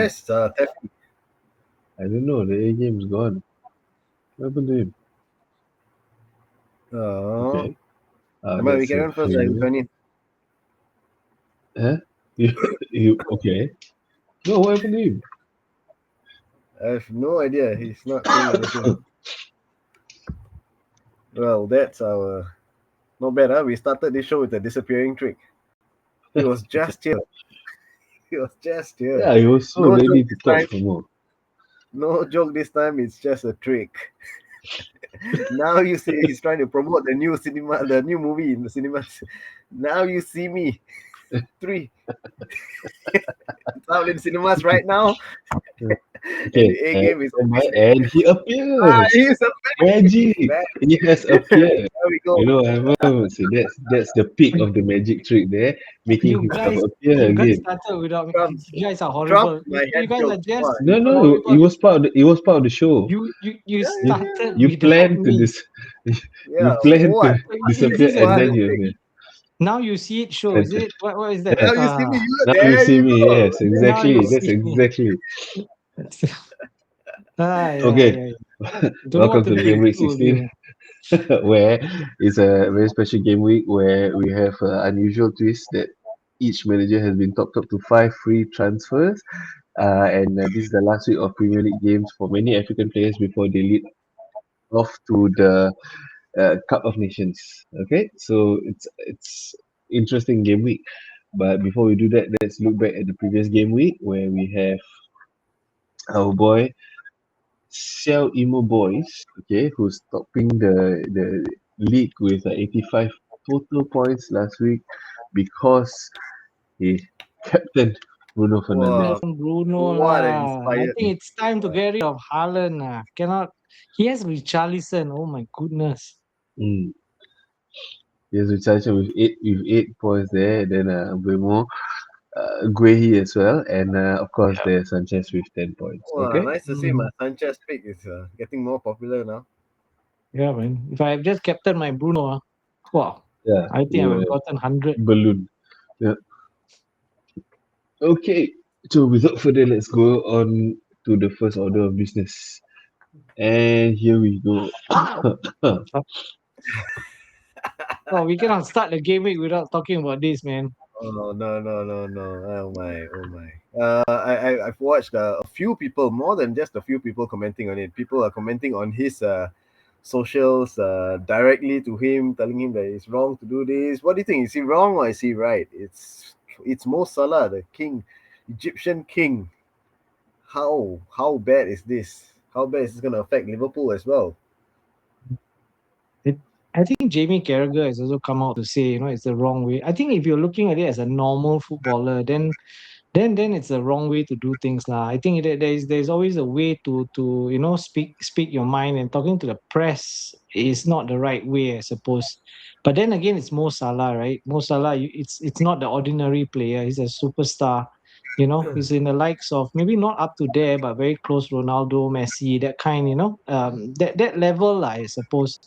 Where's Taffy? I don't know. The A game's gone. What happened to him? Oh. Okay. We carry on first. I'm joining. Huh? You okay? No, what happened to him? I have no idea. He's not saying anything. Well, that's our. Not bad, huh? We started this show with a disappearing trick. He was just here. He was just here. Yeah, he was so No ready joke to this talk time. for more. No joke this time. It's just a trick. Now you see he's trying to promote the new cinema, the new movie in the cinemas. Now you see me. 3. It's out in cinemas right now. Okay, And the A game is and he appears. he's a Magic. back. He has appeared. There we go. You know, see that's the peak of the magic trick there, making You himself guys, appear you guys again. started without me. Trump. You guys are Trump, horrible. my You head guys are joke. just No, it horrible. was part of the show. You started You without planned to me. Yeah, you planned what? to Is disappear this a and then new you thing? appear. Now you see it show, is it? What is that? Now you see me. Now you There see you me, go. yes, Now exactly. you That's see me. exactly. Okay. Don't know Welcome what to do Game Week with 16, you. where it's a very special game week where we have an unusual twist that each manager has been topped up to 5 free transfers. And this is the last week of Premier League games for many African players before they lead off to the Cup of Nations. Okay, so it's interesting game week. But before we do that, let's look back at the previous game week where we have our boy Xiao Imo Boys, okay, who's topping the league with 85 total points last week because he captained Bruno Fernandes. Wow, Bruno what an lah. I inspired. think it's time to get rid of Haaland. Cannot. He has Richarlison. Oh my goodness. Mm. Yes, Richardson with eight points there. Then Mbemo, Guehi as well, and of course there's Sanchez with 10 points. Wow, Okay. nice to see my Sanchez pick is getting more popular now. Yeah, man. If I have just captain my Bruno, wow. Yeah. I think I would have gotten 100. Balloon. Yeah. Okay. So without further, let's go on to the first order of business. And here we go. Oh, we cannot start the game week without talking about this, man. Oh no. Oh my. I've watched a few people, more than just a few people commenting on it. People are commenting on his socials directly to him, telling him that it's wrong to do this. What do you think? Is he wrong or is he right? It's Mo Salah, the king, Egyptian king. How bad is this? How bad is this going to affect Liverpool as well? I think Jamie Carragher has also come out to say, it's the wrong way. I think if you're looking at it as a normal footballer, then it's the wrong way to do things lah. I think there's always a way to speak your mind, and talking to the press is not the right way, I suppose. But then again, it's Mo Salah, right? Mo Salah, it's not the ordinary player. He's a superstar. He's in the likes of maybe not up to there, but very close Ronaldo, Messi, that kind. That level, I suppose.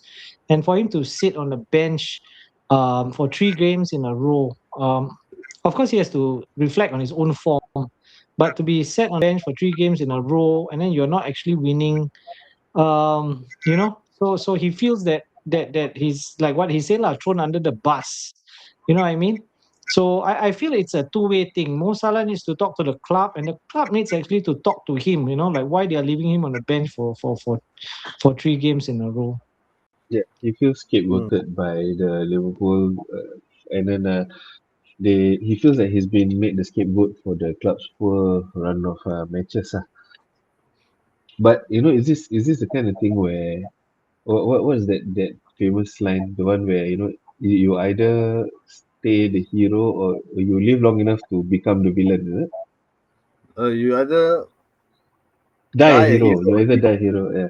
And for him to sit on the bench for 3 games in a row, of course, he has to reflect on his own form. But to be set on bench for 3 games in a row, and then you're not actually winning, so he feels that he's like what he said, like thrown under the bus. You know what I mean? So I feel it's a two-way thing. Mo Salah needs to talk to the club, and the club needs actually to talk to him. Like why they are leaving him on the bench for 3 games in a row. Yeah, he feels scapegoated by the Liverpool, and then he feels that he's been made the scapegoat for the club's poor run of matches. But is this the kind of thing where what is that famous line, the one where you either stay the hero or you live long enough to become the villain, is it? You either Die a die a hero. hero You either die a hero. Yeah.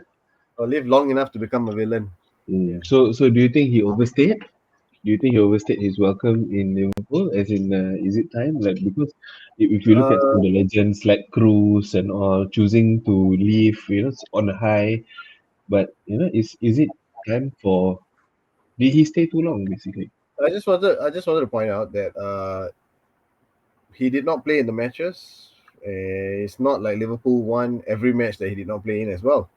or live long enough to become a villain. Yeah. So do you think he overstayed? Do you think he overstayed his welcome in Liverpool? As in, is it time? Like, because if you look at some of the legends like Cruz and all choosing to leave, on a high, but is it time for? Did he stay too long? Basically, I just wanted to point out that he did not play in the matches It's not like Liverpool won every match that he did not play in as well.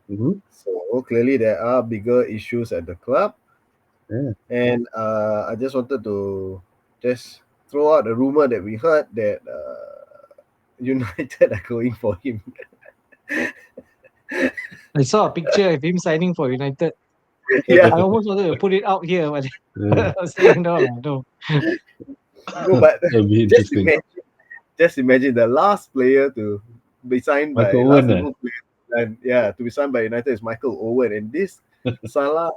Mm-hmm. So clearly there are bigger issues at the club. Yeah. And I just wanted to just throw out a rumor that we heard that United are going for him. I saw a picture of him signing for United. Yeah, I almost wanted to put it out here, but Yeah. I was saying no, no. no, but That'd be just interesting. imagine, just imagine the last player to be signed by Michael last Owen, Liverpool player, and yeah, to be signed by United is Michael Owen, and this Salah.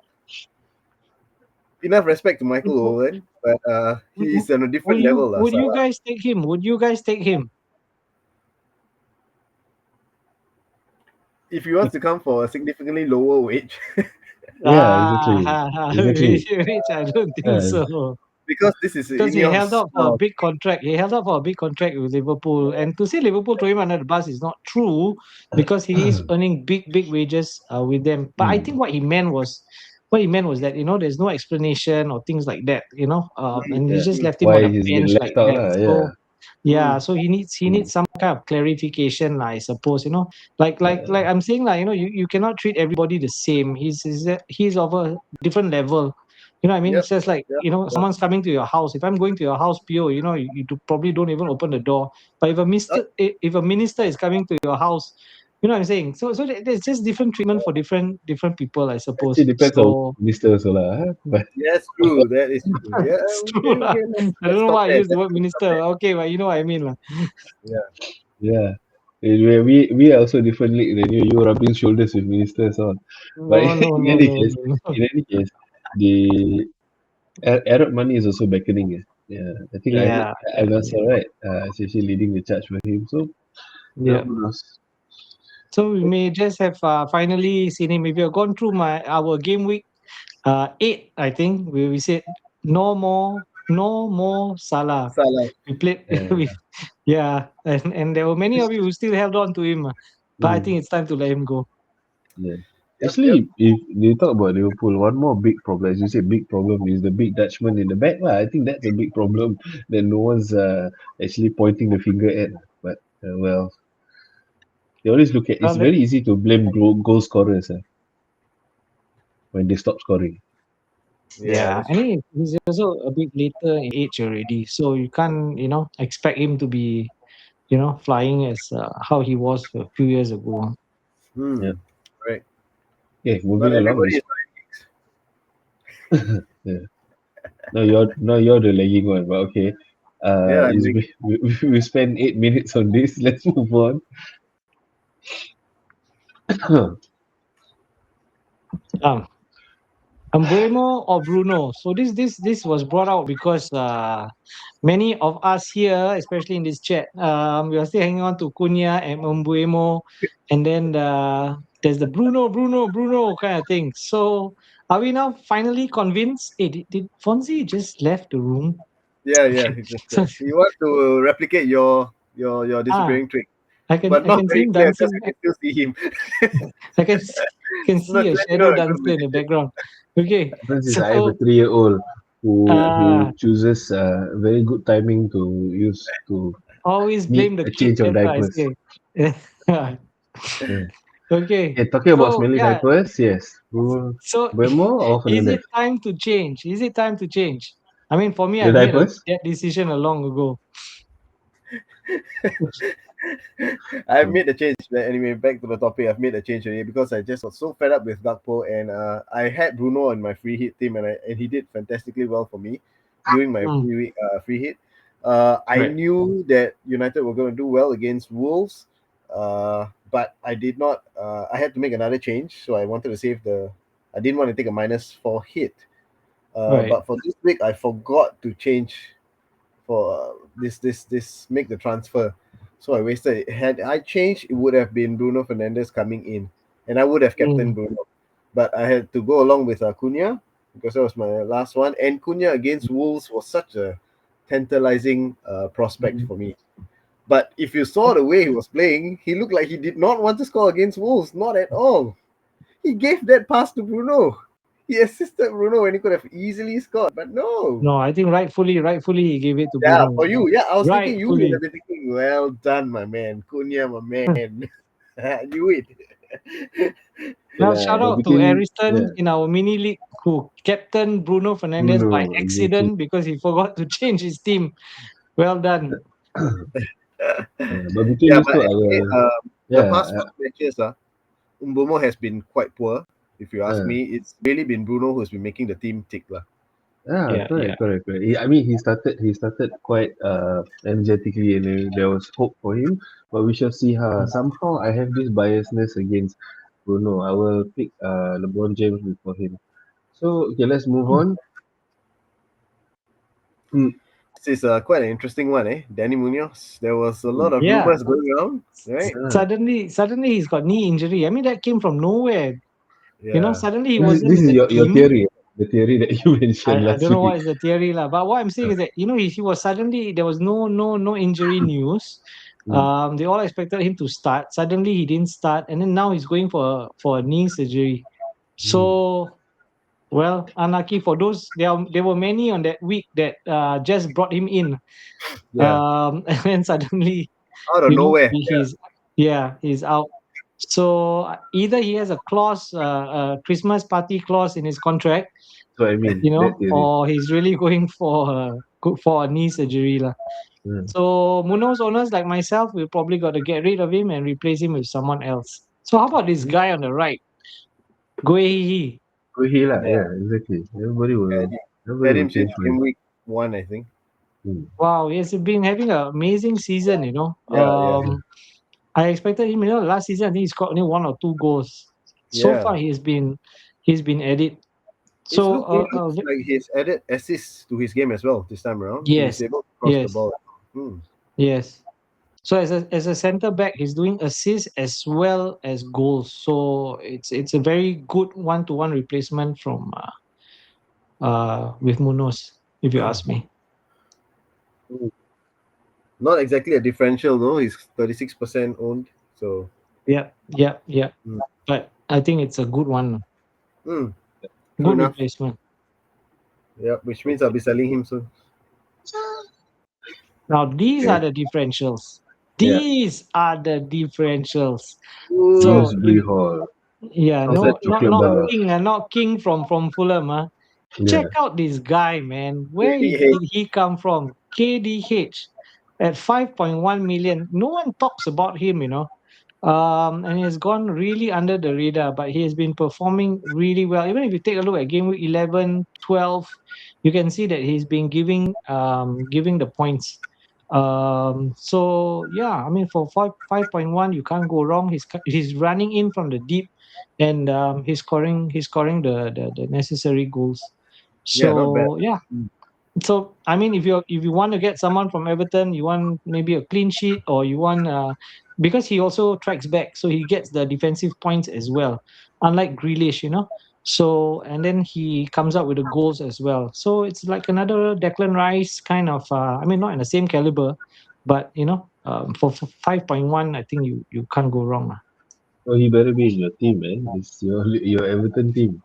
Enough respect to Michael Owen, but he's on a different level, lah. Would you Salah. guys take him? Would you guys take him? If he wants to come for a significantly lower wage, Yeah, exactly. Exactly. Which I don't think Yeah. so. because this is Because he held Ineos. out for a big contract. He held out for a big contract with Liverpool. And to say Liverpool throw him under the bus is not true because he is earning big wages with them. But I think what he meant was that, there's no explanation or things like that, and he Yeah. just left him on Why a he's been bench like left out, that. lah. Yeah. So yeah, Mm. so he needs some kind of clarification, I suppose. Like I'm saying, like, you cannot treat everybody the same. He's of a different level. I mean, Yep. it's just like, Yep. Yep. someone's coming to your house. If I'm going to your house, PO, probably don't even open the door. But if a minister is coming to your house, you know what I'm saying? So there's just different treatment for different people, I suppose. Actually depends on So minister also lah. Huh? But Yes, true. That is true. Yeah. it's true. Okay. Okay. I don't Let's know stop why I there. use the word minister. Okay, but you know what I mean, lah. Yeah. yeah. We are also different league than you. You rubbing shoulders with ministers on. But No, no, in no, any no, case, no. the Arab money is also beckoning. Yeah, I think I heard Yeah, yeah, Agassi, right? Is actually leading the charge for him. So yeah. who knows? So we may just have finally seen him. If you've gone through our game week 8, I think we said no more Salah. Salah. We played Yeah. yeah, and there were many of you who still held on to him, but I think Mm, it's time to let him go. yeah. Yep. Yep. Actually, if you talk about Liverpool, one more big problem, as you say, big problem is the big Dutchman in the back. Lah. I think that's a big problem that no one's actually pointing the finger at. But well, they always look at. It's Well, very easy to blame goal scorers when they stop scoring. Yeah. yeah, That's and true. he's also a bit later in age already, so you can't expect him to be flying as how he was a few years ago. Yeah. Right. Okay, Not moving along. everybody is. Yeah. Now you're the lagging one, but okay. Yeah. Is we spend 8 minutes on this. Let's move on. Um, Mbuemo or Bruno? So this was brought out because many of us here, especially in this chat, we are still hanging on to Cunha and Mbuemo, and then there's the Bruno kind of thing. So are we now finally convinced? Hey, did Fonzie just left the room? Yeah. Yeah. He just So, you want to replicate your ah, disappearing trick, I but can not see very him clear because dancing. you can still see him. I can It's not see a clearly shadow not a good dancer in the magician. background. Okay, Happens is I have a so 3-year-old who uh chooses very good timing to use to always need blame the a kid. change of That's what I diapers. say. Yeah. Okay, Okay, talking about so smelly yeah, diapers, yes. so Buemo or is it Fernandes? time to change? Is it time to change? I mean, for me, I The made diapers? that decision a long ago. I've Hmm. made a change. But anyway, back to the topic. I've made a change already because I just got so fed up with Gakpo, and I had Bruno on my free hit team, and he did fantastically well for me during my Mm, free hit. I right. knew that United were going to do well against Wolves, but I did not. I had to make another change, so I wanted to save the. I didn't want to take a -4 hit. Right. But for this week, I forgot to change for this make the transfer. So I wasted it. Had I changed, it would have been Bruno Fernandes coming in, and I would have captained Mm, Bruno. But I had to go along with Cunha because that was my last one. And Cunha against Wolves was such a tantalizing prospect mm. for me. But if you saw the way he was playing, he looked like he did not want to score against Wolves, not at all. He gave that pass to Bruno. He assisted Bruno when he could have easily scored, but no. No, I think rightfully he gave it to Yeah, Bruno. for you. Yeah, I was thinking you would Rightfully. have been thinking, well done, my man. Cunha, my man. I knew it. Okay Now, lah, shout but out to between Ariston in our mini league who captained Bruno Fernandes by Bruno, exactly. accident because he forgot to change his team. Well done. But between Yeah, these but two, anyway, the yeah, past few matches, Umbomo has been quite poor. If you ask uh, me, it's really been Bruno who's been making the team tick. Lah. yeah, Yeah, yeah. correct. I mean, he started quite energetically, and there was hope for him. But we shall see how. Somehow, I have this biasness against Bruno. I will pick LeBron James before him. So okay, let's move on. Mm, This is quite an interesting one, eh? Danny Munoz. There was a lot of Yeah. rumors going around, right? Suddenly he's got knee injury. I mean, that came from nowhere. Yeah. Suddenly he This is wasn't this in is the your team. theory, the theory that you mentioned I last don't know week. what is the theory, lah. But what I'm saying is that he was suddenly there was no injury news. Mm, They all expected him to start. Suddenly he didn't start, and then now he's going for a knee surgery. mm. So, well, unlucky for those. There were many on that week that just brought him in. Yeah. And then suddenly, Out of nowhere. he's out. So either he has a clause, a Christmas party clause in his contract, So I mean that theory. or he's really going for a knee surgery, lah. Mm. So Munoz owners like myself will probably got to get rid of him and replace him with someone else. So how about this guy on the right, Guehi? Go here lah, Yeah. yeah, exactly. Had Everybody had will him since change for game him. week 1, I think. Mm. Wow, he has been having an amazing season. Yeah. I expected him. Last season I think he scored only 1 or 2 goals. So Yeah. far he's been at it. It So looks like he's added assists to his game as well this time around. He's yes, able to cross the yes, ball. Hmm. yes. So as a center back, he's doing assists as well as goals. So it's a very good one-to-one replacement from with Munoz, if you ask me. Not exactly a differential though. He's 36% owned. So Yeah. mm. But I think it's a good one, True good enough. replacement. Yeah, which means I'll be selling him soon. Now these Okay. are the differentials. Yeah. These are the differentials. Ooh. So Dewsbury Hall. yeah, How's that chocolate bar? not King from Fulham. Yeah. Check out this guy, man. Where KDH. did he come from? KDH at 5.1 million. No one talks about him. And he has gone really under the radar, but he has been performing really well. Even if you take a look at game week 11, 12, you can see that he's been giving the points. So yeah, I mean for 5.1, you can't go wrong. He's running in from the deep, and he's scoring the necessary goals. Yeah, not bad. So yeah, Mm. so I mean, if you want to get someone from Everton, you want maybe a clean sheet, or you want because he also tracks back, so he gets the defensive points as well. Unlike Grealish. So and then he comes up with the goals as well. So it's like another Declan Rice kind of. I mean, not in the same caliber, but for 5.1, I think you can't go wrong. Oh, he better be in your team, man. It's your Everton team.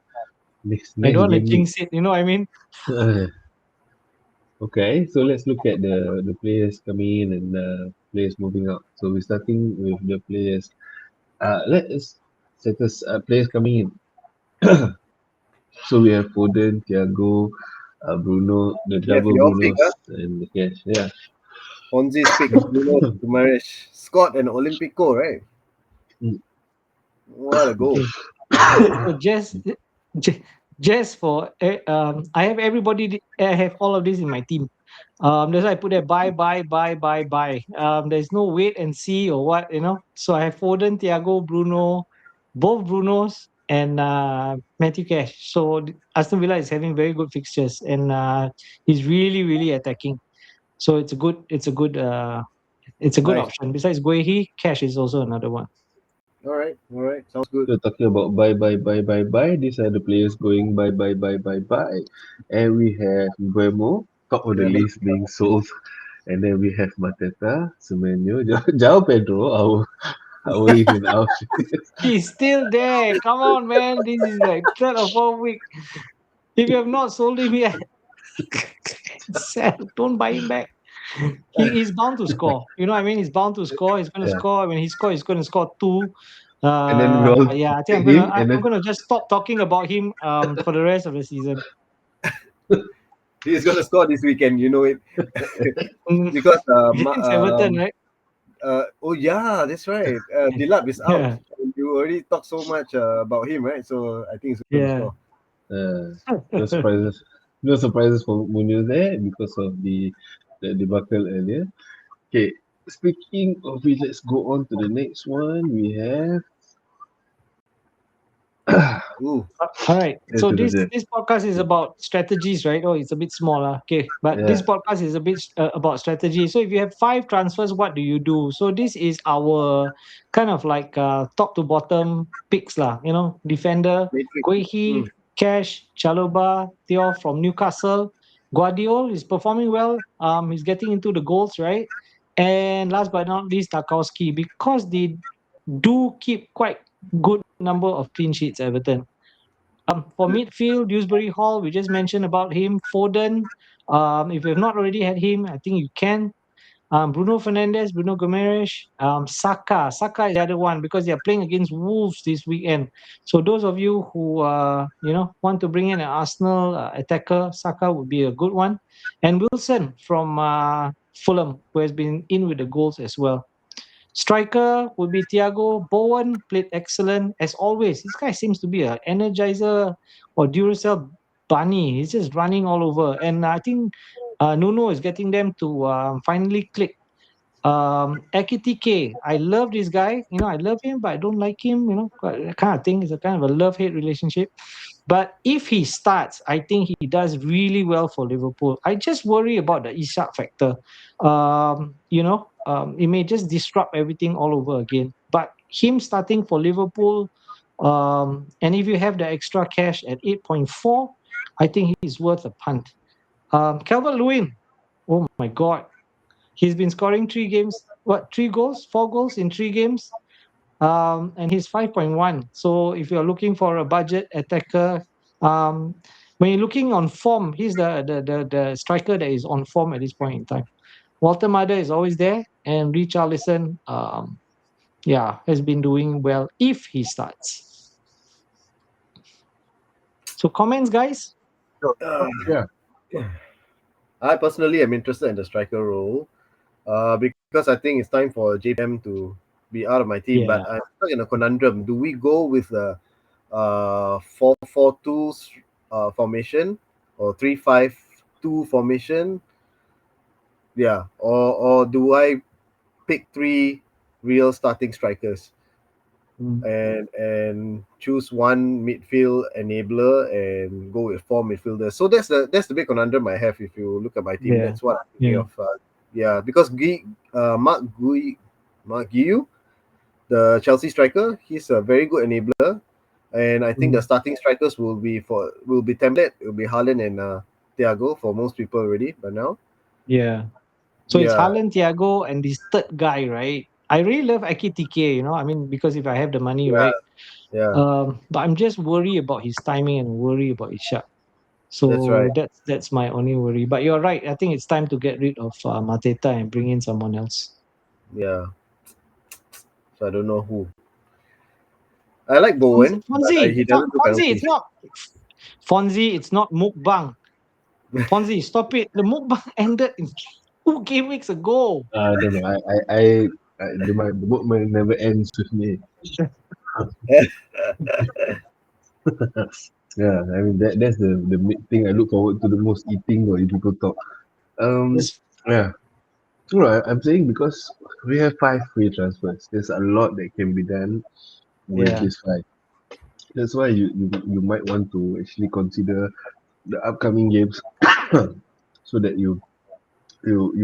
Next I next don't want to game week. jinx it. You know what I mean? Okay, so let's look at the players coming in and players moving out. So we're starting with the players. Let's set us players coming in. So we have Foden, Thiago, Bruno, the Yeah, for double your pick, Brunos, and the cash. Yeah. Fonzie's pick, Munoz, Guimaraes, Scott, and Olympico, right? Mm. What a goal! Okay. So just for I have everybody. I have all of this in my team. That's why I put there buy, buy, buy, buy, buy. There's no wait and see or what. So I have Foden, Thiago, Bruno, both Brunos, and Matthew Cash. So Aston Villa is having very good fixtures, and he's really really attacking. So it's a good Nice. option. Besides Guehi, Cash is also another one. All right, sounds good. So talking about buy. These are the players going buy. And we have Buemo, top of the Yeah, list being sold. And then we have Mateta, Semenyo, Jao Pedro, away with our He's still there. Come on, man. This is like third or fourth week. If you have not sold him yet, sell. Don't buy him back. He's bound to score. You know what I mean? He's bound to score. He's going to yeah. score. When he scores, he's going to score two. And then we all Yeah, I think take him, and I'm then gonna just stop talking about him for the rest of the season. He's gonna score this weekend, you know it. Mm, Because Against Everton, right? oh yeah, that's right. Dilap is out. Yeah, You already talked so much about him, right? So I think he's gonna yeah. score. no surprises. No surprises for Munoz there because of the debacle earlier. Okay, speaking of which, let's go on to the next one. We have Ooh, All right. So this yeah, this podcast is about strategies, right? Oh, it's a bit small, okay. But this podcast is a bit about strategy. So if you have 5 transfers, what do you do? So this is our kind of like top to bottom picks, lah. You know, defender Matrix. Guehi, Mm. Cash, Chaloba, Theo from Newcastle. Guardiol is performing well. He's getting into the goals, right? And last but not least, Tarkowski, because they do keep quite good number of clean sheets, Everton. For midfield, Dewsbury Hall, we just mentioned about him. Foden, if you have not already had him, I think you can. Bruno Fernandes, Bruno Gomes, Saka. Saka is the other one because they are playing against Wolves this weekend. So those of you who want to bring in an Arsenal attacker, Saka would be a good one. And Wilson from Fulham, who has been in with the goals as well. Striker would be Thiago. Bowen played excellent as always. This guy seems to be an energizer or Duracell bunny. He's just running all over. And I think Nuno is getting them to finally click. Ekitike, I love this guy. You know, I love him, but I don't like him. You know, that kind of thing. It's a kind of a love-hate relationship. But if he starts, I think he does really well for Liverpool. I just worry about the Ishak factor. It may just disrupt everything all over again. But him starting for Liverpool, and if you have the extra cash at 8.4, I think he's worth a punt. Calvert-Lewin, oh my God, he's been scoring 3 games. What, 3 goals, 4 goals in 3 games? And he's 5.1. So if you're looking for a budget attacker, um, when you're looking on form, he's the striker that is on form at this point in time. Walter Mada is always there, and Richarlison, has been doing well if he starts. So comments, guys? yeah. I personally am interested in the striker role, because I think it's time for JPM to be out of my team. Yeah. But I'm stuck in a conundrum. Do we go with a 4-4-2 formation or 3-5-2 formation? Yeah, or do I pick 3 real starting strikers and choose one midfield enabler and go with 4 midfielders? So that's the big conundrum I have. If you look at my team, Yeah. that's what I'm thinking of. Because Mark Guiu, the Chelsea striker, he's a very good enabler, and I think the starting strikers will be template. It will be Haaland and Thiago for most people already by now. Yeah. So it's Yeah, Haaland, Thiago, and this third guy, right? I really love Ekitike, I mean, because if I have the money, yeah, right? yeah. But I'm just worried about his timing and worry about his shot. That's So right. that's my only worry. But you're right. I think it's time to get rid of Mateta and bring in someone else. Yeah. So I don't know who. I like Bowen, but Fonzie, he it's not doesn't do Fonzie. It's penalties. not Fonzie. It's not mukbang. Fonzie, stop it. The mukbang ended in 2 game weeks ago. I don't know. The bookman never ends with me. Yeah, I mean that's the thing I look forward to the most, eating or if people talk. Um, Just yeah. No, I'm saying because we have 5 free transfers. There's a lot that can be done with yeah. this 5. That's why you might want to actually consider the upcoming games so that you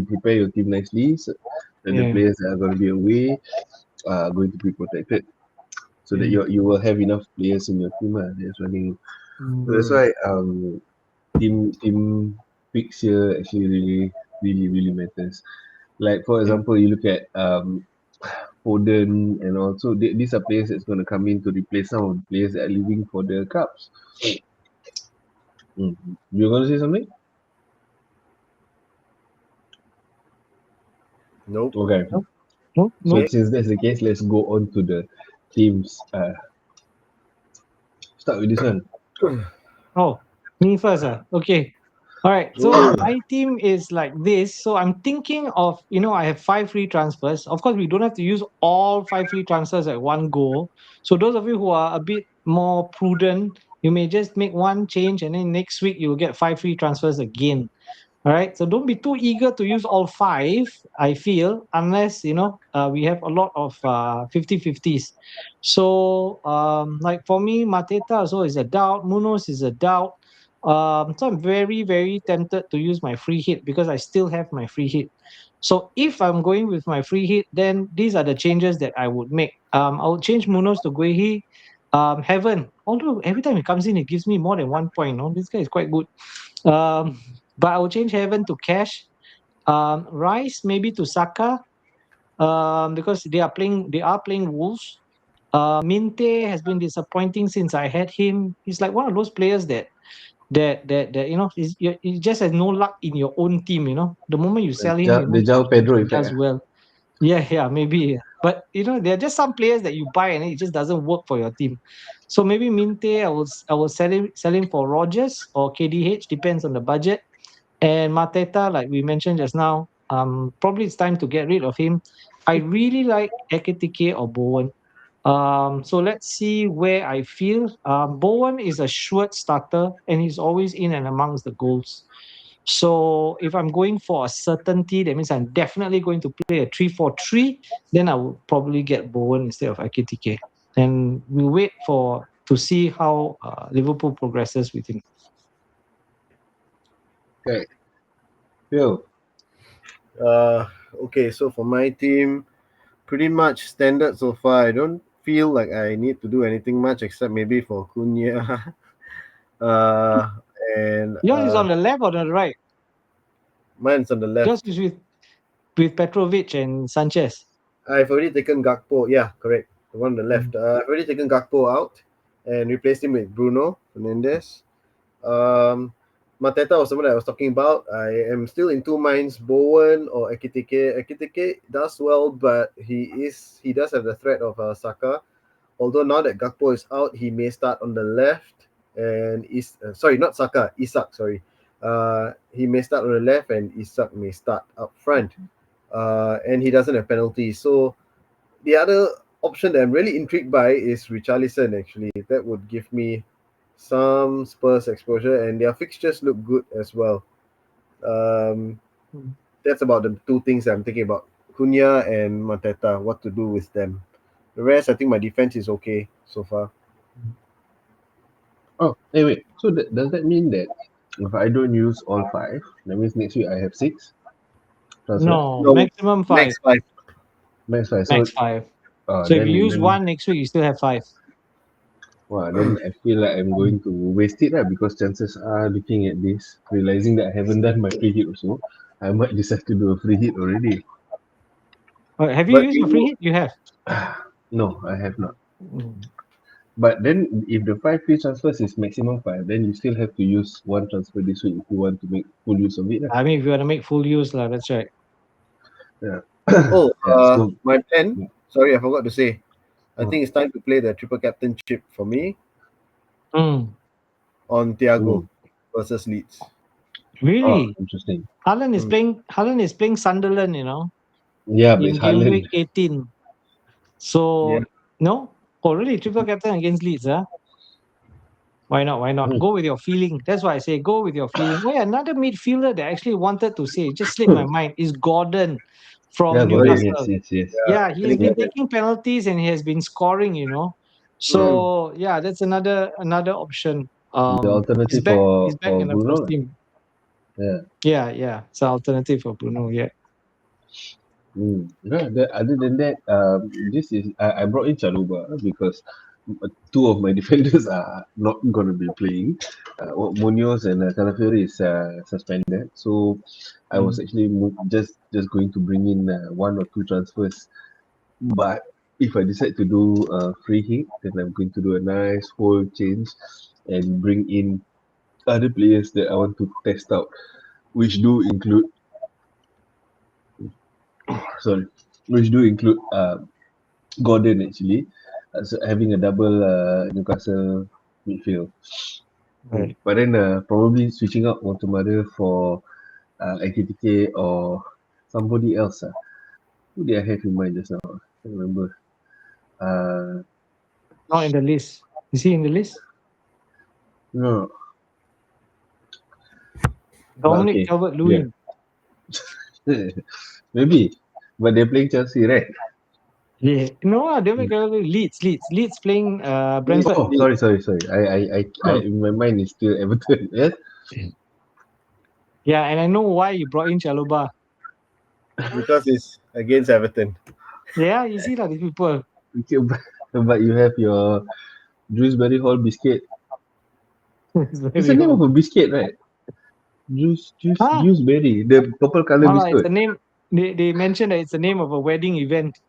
prepare your team nicely, so that the Yeah. players that are going to be away are going to be protected, so that Yeah. you will have enough players in your team. That's running. So that's Mm. why team picks here actually really really really matters. Like for example, you look at Foden, and also these are players that's going to come in to replace some of the players that are leaving for the cups. You're going to say something? Nope. Okay. No, So no. since that's the case, let's go on to the teams. Start with this one. Oh, me first. Okay. All right. So my team is like this. So I'm thinking of, I have 5 free transfers. Of course, we don't have to use all 5 free transfers at one go. So those of you who are a bit more prudent, you may just make one change and then next week you'll get 5 free transfers again. All right. So don't be too eager to use all 5, I feel, unless, we have a lot of 50-50s. So, like for me, Mateta also is a doubt. Munoz is a doubt. So I'm very, very tempted to use my free hit because I still have my free hit. So if I'm going with my free hit, then these are the changes that I would make. I would change Munoz to Guehi. Heaven, although every time he comes in, it gives me more than 1 point. This guy is quite good. But I will change Heaven to Cash. Rice maybe to Saka. Because they are playing Wolves. Minte has been disappointing since I had him. He's like one of those players that he just has no luck in your own team. The moment you sell him, The Jao Pedro he effect. does well. Yeah, maybe. But there are just some players that you buy and it just doesn't work for your team. So maybe Minte, I will sell him for Rogers or KDH, depends on the budget. And Mateta, like we mentioned just now, probably it's time to get rid of him. I really like Ekitike or Bowen. So let's see where I feel. Bowen is a sure starter and he's always in and amongst the goals. So if I'm going for a certainty, that means I'm definitely going to play a 3-4-3, then I will probably get Bowen instead of Ekitike. And we'll wait to see how Liverpool progresses with him. Okay. Phil. Okay, so for my team, pretty much standard so far. I don't feel like I need to do anything much except maybe for Cunha. uh, and Yours is on the left or the right? mine's on the left. Yours is with Petrovic and Sanchez. I've already taken Gakpo. Yeah, correct. The one on the left. I've already taken Gakpo out and replaced him with Bruno Fernandes. Mateta was someone I was talking about. I am still in two minds, Bowen or Ekitike. Ekitike does well, but he does have the threat of Saka. Although now that Gakpo is out, he may start on the left and sorry, not Saka, Isak, sorry. He may start on the left and Isak may start up front. And he doesn't have penalties. So the other option that I'm really intrigued by is Richarlison, actually. That would give me some Spurs exposure, and their fixtures look good as well. That's about the two things I'm thinking about. Cunha and Mateta, what to do with them. The rest, I think my defense is okay so far. Oh, wait. So does that mean that if I don't use all 5, that means next week I have 6? No, No, maximum 5. Max 5. Max 5. Max 5. So if then you use one next week, you still have 5. then I feel like I'm going to waste it, right? Because chances are, looking at this, realizing that I haven't done my free hit also, I might decide to do a free hit already. Have you used your free hit? You have. No, I have not. But then, if the 5 free transfers is maximum 5, then you still have to use one transfer this week if you want to make full use of it. I mean, if you want to make full use, that's right. Yeah. My plan. Sorry, I forgot to say. I think it's time to play the triple captainship for me on Thiago versus Leeds. Really? Interesting. Haaland is playing Sunderland, Yeah, but in it's game Haaland. week 18. So no? Oh, really? Triple captain against Leeds, huh? Why not? Why not? Go with your feeling. That's why I say go with your feeling. Oh, yeah, another midfielder that I actually wanted to say, just slipped my mind, is Gordon from Gordon, Newcastle. yes. Yeah, he's been taking penalties and he has been scoring, So yeah, that's another option. The He's alternative back. for He's back in the Bruno. first team. Yeah. Yeah. It's an alternative for Bruno. Yeah. Other than that, this is I brought in Chaluba because 2 of my defenders are not going to be playing. Munoz and Calafiori is suspended, so I was actually just going to bring in 1 or 2 transfers But if I decide to do a free hit, then I'm going to do a nice whole change and bring in other players that I want to test out, which do include sorry, which do include Gordon actually, so having a double Newcastle midfield. Right. But then probably switching out Montemare for AKTK or somebody else. Who did I have in mind just now? I can't remember. Not in the list. Is he in the list? No. Dominic okay. Calvert-Lewin. Maybe. But they're playing Chelsea, right? Yeah. No, Dominic Calvert-Lewin. Leeds playing Brentford. Oh, sorry. I in my mind is still Everton. Yes. Yeah, and I know why you brought in Chalobah. Because it's against Everton. Yeah, you see that these people. Okay, but you have your Dewsberry Biscuit. It's the name of a biscuit, right? Dewsberry, the purple color It's biscuit. the name. They mentioned that it's the name of a wedding event.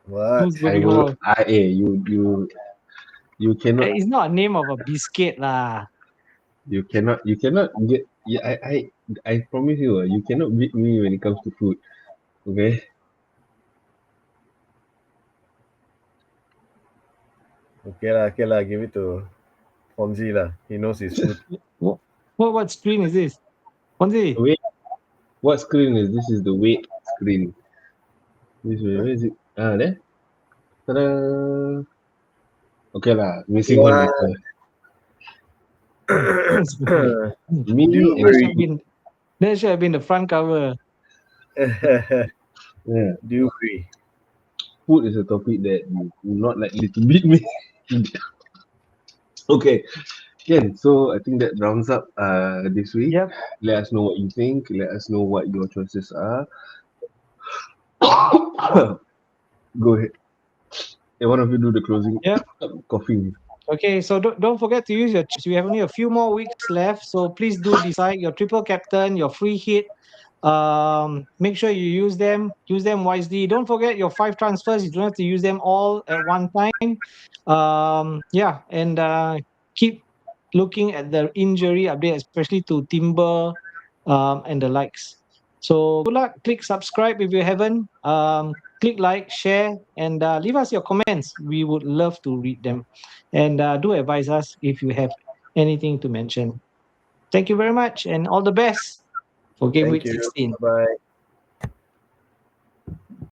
What? You cannot It's not a name of a biscuit lah. you cannot get. Yeah, I promise you, you cannot beat me when it comes to food. Okay. Okay lah, give it to FOnzy lah. He knows his food. What screen is this? FOnzy. Wait, what screen is this? Is the weight screen. This way, where is it? There. Ta-da! Okay lah, missing one letter. Me and That should have been the front cover. yeah. Dewsbury. Food is a topic that you not likely to beat me. Okay. Ken, so I think that rounds up this week. Yep. Let us know what you think. Let us know what your choices are. Go ahead. Hey, one of you do the closing. Yep. Coughing. Okay, so don't forget to use your chips. We have only a few more weeks left, so please do decide your triple captain, your free hit. Make sure you use them wisely. Don't forget your 5 transfers. You don't have to use them all at one time. And keep looking at the injury update, especially to Timber and the likes. So good luck. Click subscribe if you haven't. Click like, share, and leave us your comments. We would love to read them. And do advise us if you have anything to mention. Thank you very much and all the best for Game Thank Week you. 16. Bye.